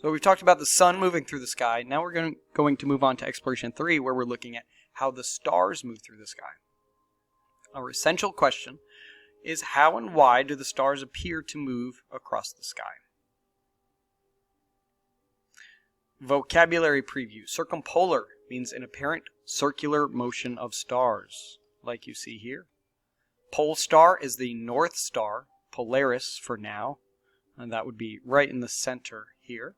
So we've talked about the sun moving through the sky. Now we're going to move on to exploration 3, where we're looking at how the stars move through the sky. Our essential question is, how and why do the stars appear to move across the sky? Vocabulary preview. Circumpolar means an apparent circular motion of stars, like you see here. Pole star is the North Star, Polaris for now, and that would be right in the center here.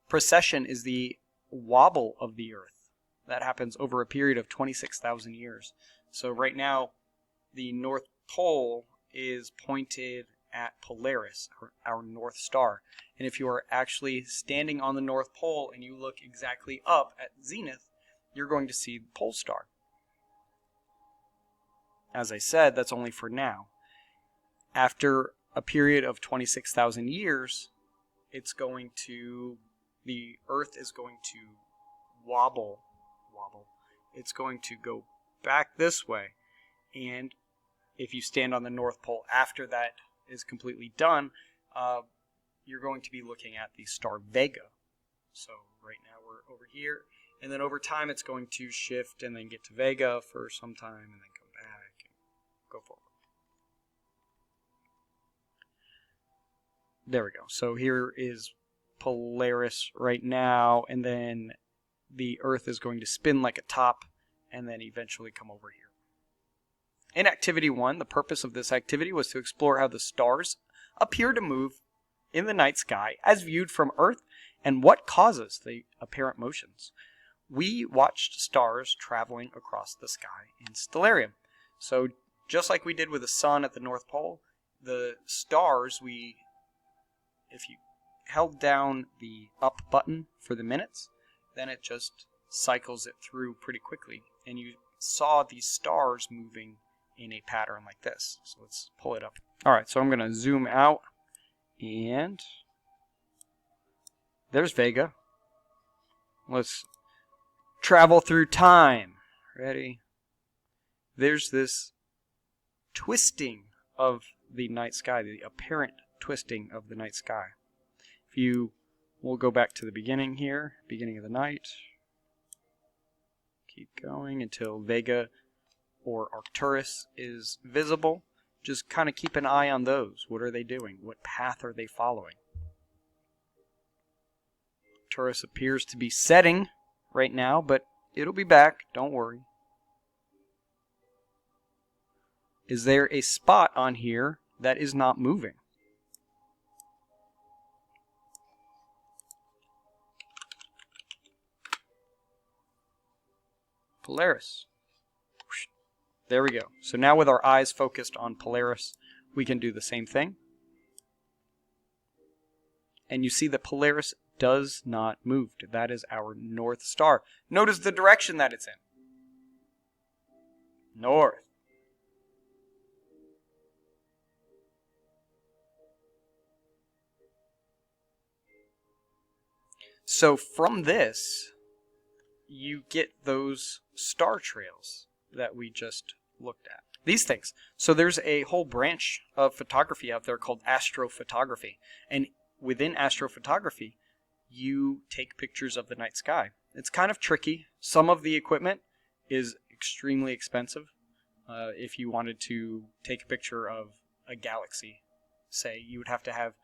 Precession is the wobble of the Earth. That happens over a period of 26,000 years. So right now, the North Pole is pointed at Polaris, our North Star. And if you are actually standing on the North Pole and you look exactly up at zenith, you're going to see the pole star. As I said, that's only for now. After a period of 26,000 years, the Earth is going to wobble. It's going to go back this way. And if you stand on the North Pole after that is completely done, you're going to be looking at the star Vega. So right now we're over here, and then over time it's going to shift and then get to Vega for some time and then come back and go forward. There we go. So here is Polaris right now, and then the Earth is going to spin like a top and then eventually come over here. In Activity 1, the purpose of this activity was to explore how the stars appear to move in the night sky as viewed from Earth and what causes the apparent motions. We watched stars traveling across the sky in stellarium. So just like we did with the sun at the North Pole, the stars, if you held down the up button for the minutes, then it just cycles it through pretty quickly. And you saw these stars moving in a pattern like this. So let's pull it up. Alright, so I'm going to zoom out, and there's Vega. Let's travel through time. Ready? There's this twisting of the night sky, the apparent twisting of the night sky. We'll go back to the beginning here, beginning of the night. Keep going until Vega or Arcturus is visible. Just kind of keep an eye on those. What are they doing? What path are they following? Arcturus appears to be setting right now, but it'll be back. Don't worry. Is there a spot on here that is not moving? Polaris. There we go. So now with our eyes focused on Polaris, we can do the same thing. And you see that Polaris does not move. That is our North Star. Notice the direction that it's in. North. So from this, you get those star trails that we just looked at. These things. So there's a whole branch of photography out there called Astrophotography. And within Astrophotography, you take pictures of the night sky. It's kind of tricky. Some of the equipment is extremely expensive. If you wanted to take a picture of a galaxy, say, you would have to have a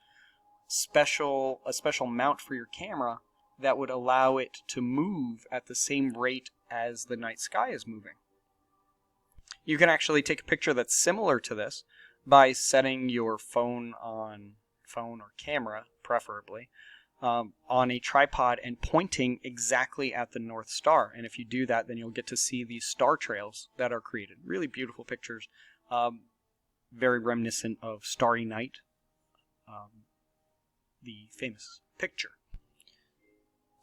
special mount for your camera that would allow it to move at the same rate as the night sky is moving. You can actually take a picture that's similar to this by setting your phone or camera, preferably, on a tripod and pointing exactly at the North Star. And if you do that, then you'll get to see these star trails that are created. Really beautiful pictures, very reminiscent of Starry Night, the famous picture.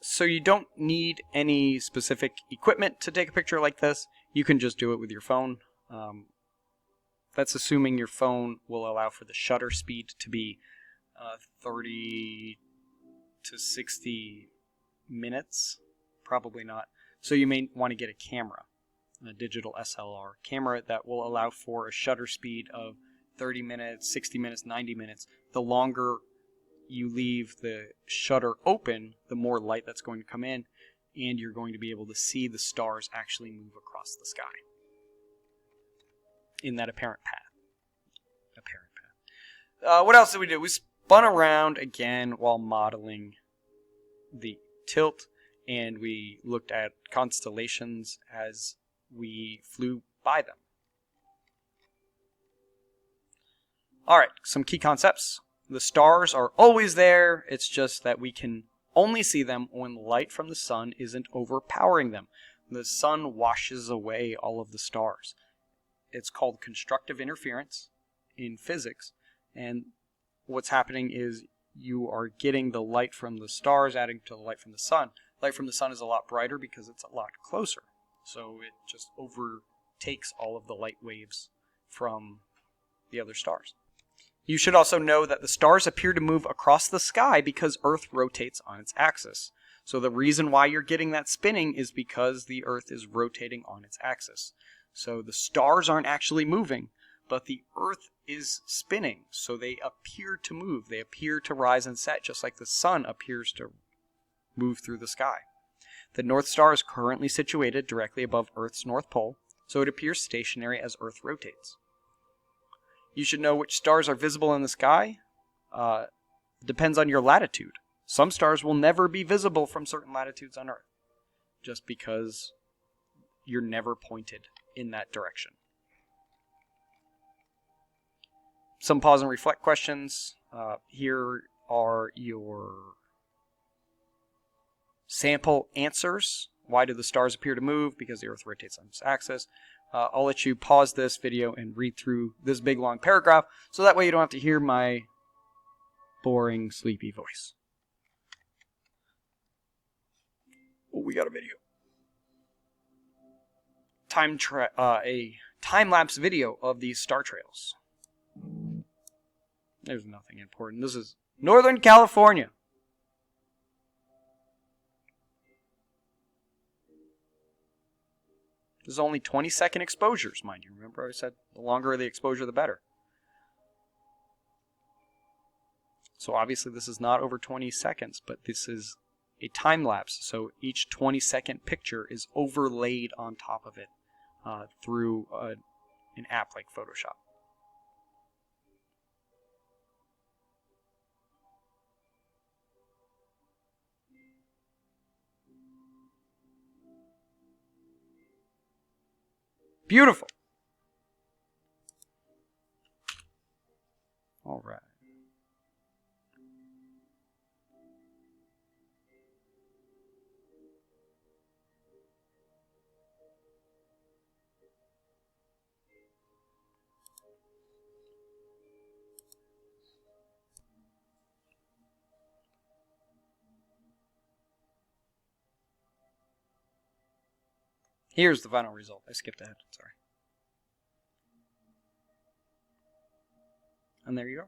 So you don't need any specific equipment to take a picture like this. You can just do it with your phone. That's assuming your phone will allow for the shutter speed to be 30 to 60 minutes. Probably not. So you may want to get a camera, a digital SLR camera that will allow for a shutter speed of 30 minutes, 60 minutes, 90 minutes. The longer you leave the shutter open, the more light that's going to come in, and you're going to be able to see the stars actually move across the sky in that apparent path. What else did we do? We spun around again while modeling the tilt, and we looked at constellations as we flew by them. Alright, some key concepts. The stars are always there, it's just that we can only see them when light from the sun isn't overpowering them. The sun washes away all of the stars. It's called constructive interference in physics, and what's happening is you are getting the light from the stars adding to the light from the sun. Light from the sun is a lot brighter because it's a lot closer, so it just overtakes all of the light waves from the other stars. You should also know that the stars appear to move across the sky because Earth rotates on its axis. So the reason why you're getting that spinning is because the Earth is rotating on its axis. So the stars aren't actually moving, but the Earth is spinning, so they appear to move. They appear to rise and set, just like the sun appears to move through the sky. The North Star is currently situated directly above Earth's North Pole, so it appears stationary as Earth rotates. You should know which stars are visible in the sky. Depends on your latitude. Some stars will never be visible from certain latitudes on Earth, just because you're never pointed in that direction. Some pause and reflect questions. Here are your sample answers. Why do the stars appear to move? Because the Earth rotates on its axis. I'll let you pause this video and read through this big long paragraph, so that way you don't have to hear my boring, sleepy voice. Oh, we got a video. A time-lapse video of these star trails. There's nothing important. This is Northern California. This is only 20-second exposures, mind you. Remember I said the longer the exposure, the better. So obviously this is not over 20 seconds, but this is a time lapse. So each 20-second picture is overlaid on top of it through an app like Photoshop. Beautiful. All right. Here's the final result. I skipped ahead. Sorry. And there you go.